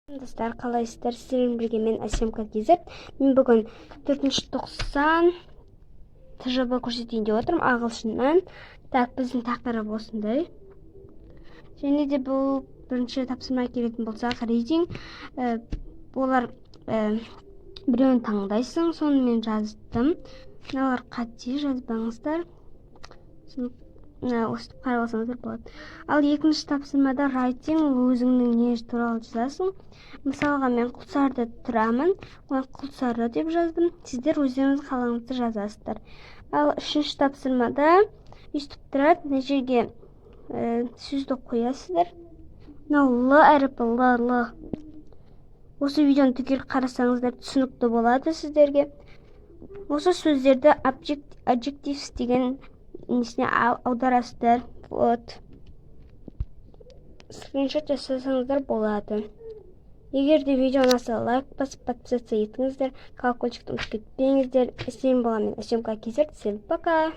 Достар, қалайсыздар? Сіздермен бірге мен Әсемка Кезіп. Мен бүгін 4-90 тжб көрсетейін деп отырмын ағылшыннан. Так, біздің тақырып осындай. Және де бұл бірінші тапсырма келетін болсақ, reading. Олар біреуін таңдайсың, соны мен жаздым. Мыналар қате, жазбаңыздар. Осып қаралсаңыздар болады. Ал екінші тапсырмада writing, өзіңнің не туралы жазасың. Мысалға мен Құлсарда тұрамын, оған Құлсары деп жаздым. Сіздер өздеріңіз қалаңызды жазасыздар. Ал үшінші тапсырмада өйстіп тұрады, мына жерге сөзді қоясыздар. Мынау л әріпі, л. Осы видеоны түгел қарасаңыздар түсінікті болады сіздерге. Осы сөздерді adjectives деген несіне аударасыздар. Вот. Скриншот жасасаңыздар болады. Егер де видео ұнаса, лайк басып подписаться етіңіздер. Колокольчикті ұмытып кетпеңіздер. Сен боламын, Әсемка Кезіп. Всем пока!